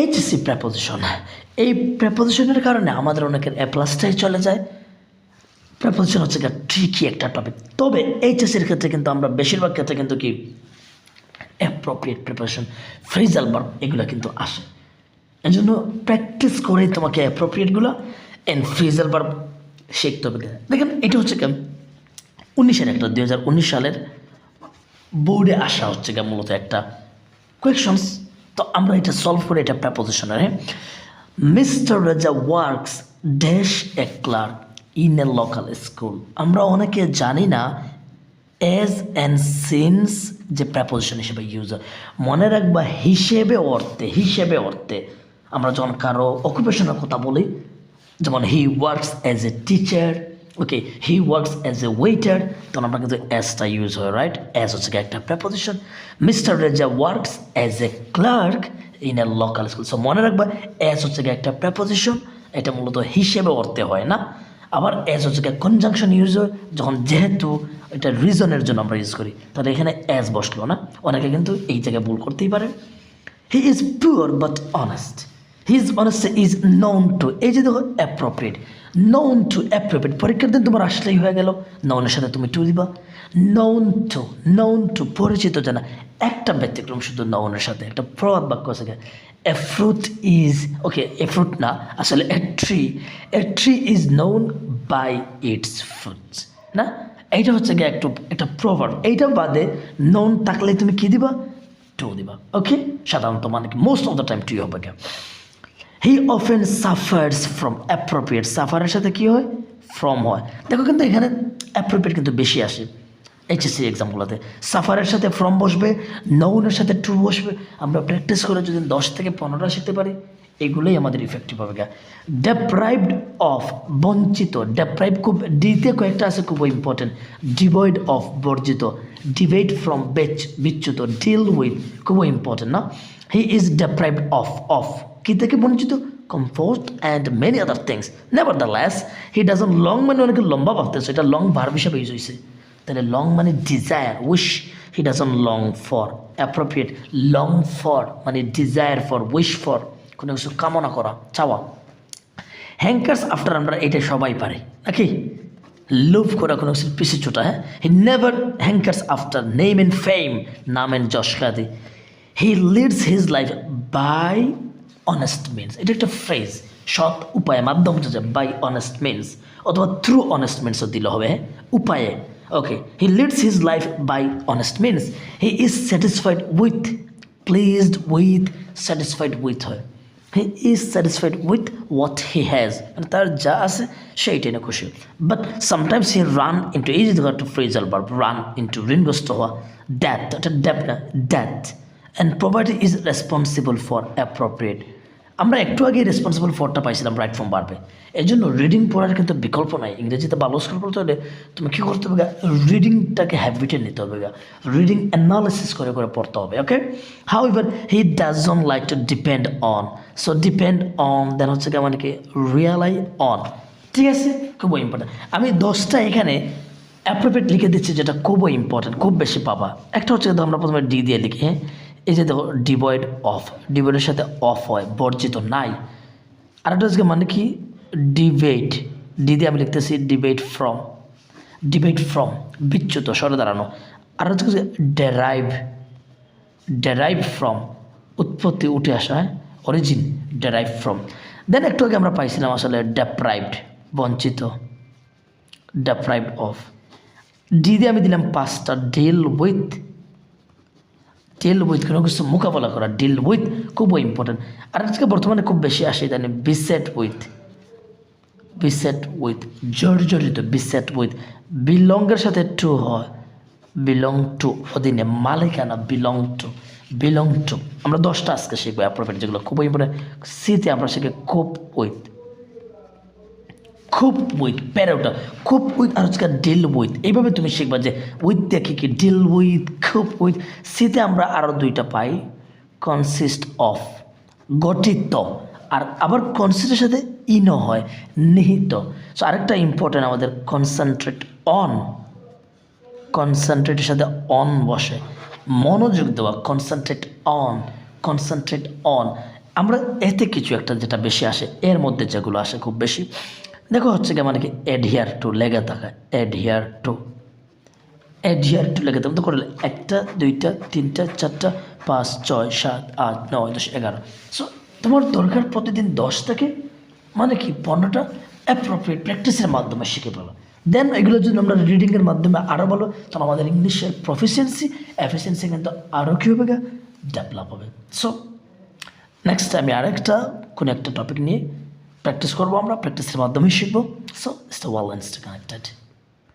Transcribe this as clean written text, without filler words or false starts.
HSC preposition, এই প্রেপোজিশনের কারণে আমাদের অনেকের এ প্লাসটাই চলে যায়। প্রেপোজিশন হচ্ছে ট্রিকি একটা টপিক, তবে এইচএসসির ক্ষেত্রে কিন্তু আমরা বেশিরভাগ ক্ষেত্রে কিন্তু কি অ্যাপ্রোপ্রিয়েট প্রিপারেশন, ফ্রেজাল ভার্ব এগুলো কিন্তু আসে। এই জন্য প্র্যাকটিস করেই তোমাকে অ্যাপ্রোপ্রিয়েটগুলো অ্যান্ড ফ্রেজাল ভার্ব শিখতে হবে। দেখেন এটা হচ্ছে 2019 সালের বোর্ডে আসা হচ্ছে মূলত একটা কোয়েশনস। তো আমরা এটা সলভ করে এটা প্রেপোজিশনের। হ্যাঁ, mister Raja works dash a clerk in a local school. আমরা অনেকে জানি না অ্যাজ অ্যান্ড সিন্স যে প্রেপোজিশন হিসেবে ইউজ হয়। মনে রাখবা হিসেবে অর্থে আমরা যখন কারো অকুপেশনের কথা বলি, যেমন he works as a teacher, okay, he works as a waiter, তখন আমরা কিন্তু অ্যাজটা ইউজ হয়, রাইট? অ্যাজ হচ্ছে একটা preposition. Mister Reza works as a clerk in a local school. So মনে রাখবা অ্যাজ হচ্ছে একটা প্রেপোজিশন, এটা মূলত হিসেবে অর্থে হয় না। আবার অ্যাজ হচ্ছে কনজাংশন ইউজ হয় যখন, যেহেতু এটা রিজনের জন্য আমরা ইউজ করি, তাহলে এখানে অ্যাজ বসলো না। অনেকে কিন্তু এই জায়গায় ভুল করতেই পারে। He is pure but honest, his honesty is known to, এই যে দেখো অ্যাপ্রোপ্রিয়েট, নোন টু অ্যাপ্রোপ্রিয়েট, পরীক্ষার দিন তোমার আসলেই হয়ে গেল, নোনের সাথে তুমি টু দিবা। নোন টু পরিচিত জানা, একটা ব্যতিক্রম শুধু নোনের সাথে, একটা প্রবাদ বাক্য আছে, a fruit is, okay, a fruit না আসলে a tree is known by its fruits, না? এইটা হচ্ছে একটা প্রভাব। এইটা বাদে নোন থাকলে তুমি কি দিবা? টু দিবা, ওকে। সাধারণত মানে কি most of the time two হবে। He often suffers from appropriate, সাফারের সাথে কি হয়? ফ্রম হয়। দেখো কিন্তু এখানে অ্যাপ্রোপ্রিয়েট কিন্তু বেশি আসে এইচএসসি এক্সামগুলোতে। সাফারের সাথে ফ্রম বসবে, নৌনের সাথে টু বসবে। আমরা প্র্যাকটিস করে যদি 10 থেকে 15টা শিখতে পারি, এগুলোই আমাদের ইফেক্টিভ হবে। ডেপ্রাইভড অফ, বঞ্চিত। ডেপ্রাইভ খুব ডিতে কয়েকটা আছে, খুব ইম্পর্টেন্ট। ডিভয়েড অফ, বর্জিত। ডিভাইড ফ্রম, বিচ্যুত। ডিল উইথ, খুব ইম্পর্টেন্ট না? হি ইজ ডেপ্রাইভড অফ কি থেকে বঞ্চিত? Comfort and many other things. Nevertheless he doesn't long, মানে অনেকে লম্বা ভাবতেছে, এটা লং ভার্ব হিসাবে ইউজ হয়েছে। তাহলে লং মানে desire, wish, he doesn't long for. Appropriate, long for মানে ডিজায়ার ফর, উইশ ফর, কোনো কিছু কামনা করা, চাওয়া। হ্যাঙ্কার্স আফটার, আমরা এটা সবাই পারি নাকি? লোভ করা, কোনো কিছু পিছিয়ে ছোটা। হ্যাঁ, he never hankers after name and fame, নাম এন্ড যশ খ্যাতি। He leads his life by honest means, এটা একটা ফ্রেজ, সৎ উপায়ে, মাধ্যম হচ্ছে বাই অনেস্ট মিনস, অথবা থ্রু অনেস্ট মিনসও দিলে হবে, উপায়ে। Okay, he leads his life by honest means. He is satisfied with, pleased with, satisfied with হয়। He is satisfied with what he has, মানে তার যা আছে সেইটাই না খুশি। But sometimes he ran into, এই যে একটা ফ্রেজাল ভার্ব, রান ইন্টু, ঋণগ্রস্ত হওয়া। ড্যাথ, এটা ড্যাপ না, death. And property is responsible for appropriate. আমরা একটু আগে রেসপন্সিবল ফরটা পাইছিলাম রাইট ফ্রম ভার্বে। এই জন্য রিডিং পড়ার কিন্তু বিকল্প নাই। ইংরেজিতে ভালো স্কোর করতে হলে তুমি কী করতে হবে? রিডিংটাকে হ্যাবিটে নিতে হবে, রিডিং অ্যানালিসিস করে করে পড়তে হবে। Okay, however he doesn't like to depend on, so depend on দেন হচ্ছে কি মানে কি রিয়ালাই অন, ঠিক আছে? খুব ইম্পর্টেন্ট। আমি 10টা এখানে অ্যাপ্রোপ্রিয়েট লিখে দিচ্ছি, যেটা খুবই ইম্পর্টেন্ট, খুব বেশি পাবা। একটা হচ্ছে আমরা প্রথমে ডি দিয়ে লিখি। হ্যাঁ, এই যে দেখো ডিভয়েড অফ, ডিভয়েডের সাথে অফ হয়, বর্জিত, নাই। আরেকটা হচ্ছে মানে কি ডিবেট, ডি দিয়ে আমি লিখতেছি ডিবেট ফ্রম, বিচ্যুত, সরে দাঁড়ানো। আর হচ্ছে ডেরাইভ ফ্রম, উৎপত্তি, উঠে আসা, হ্যাঁ, অরিজিন, ডেরাইভ ফ্রম। দেন একটু আগে আমরা পাইছিলাম আসলে ডেপ্রাইভড, বঞ্চিত, ডেপ্রাইভড অফ। ডি দিয়ে আমি দিলাম 5টা, ডিল উইথ, কোনো কিছু মোকাবেলা করা, ডিল উইথ, খুব ইম্পর্টেন্ট। আর আজকে বর্তমানে খুব বেশি আসে জানি বিসেট উইথ, জর্জরিত, বিসেট উইথ। বিলংয়ের সাথে টু হয়, বিলং টু, অধীনে, মালিকানা, বিলং টু। আমরা 10টা আজকে শিখবো অ্যাপ্রোপ্রিয়েট, যেগুলো খুব ইম্পর্টেন্ট। সিতে আমরা শিখি খুব উইথ, প্যারোটা, খুব উইথ, আর হচ্ছে ডিল উইথ। এইভাবে তুমি শিখবা যে উইথ দেখি কি, ডিল উইথ, খুব উইথ। সিতে আমরা আরও 2টা পাই, কনসিস্ট অফ, গঠিত, আর আবার কনসিস্টের সাথে ইনও হয়, নিহিত। সো আরেকটা ইম্পর্টেন্ট আমাদের কনসেন্ট্রেটের সাথে অন বসে, মনোযোগ দেওয়া, কনসেন্ট্রেট অন। আমরা এতে কিছু একটা যেটা বেশি আসে, এর মধ্যে যেগুলো আসে খুব বেশি, দেখো হচ্ছে কি মানে কি অ্যাডহিয়ার টু, লেগে থাকা, অ্যাডহিয়ার টু, অ্যাডহিয়ার টু লেগে থাকতে করলে 1টা 2টা 3টা 4টা 5 6 7 8 9 10 11। সো তোমার দরকার প্রতিদিন 10 থেকে মানে কি 15টা অ্যাপ্রোপ্রিয়েট প্র্যাকটিসের মাধ্যমে শিখে ফেলো। দেন এগুলো যদি আমরা রিডিংয়ের মাধ্যমে আরও বলো, তখন আমাদের ইংলিশের এফিসিয়েন্সি কিন্তু আরও কী হবে, ডেভেলপ হবে। সো নেক্সট আমি আরেকটা কোনো একটা টপিক নিয়ে প্র্যাকটিস করবো, আমরা প্র্যাকটিসের মাধ্যমে শিখবো। So it's well and stay connected.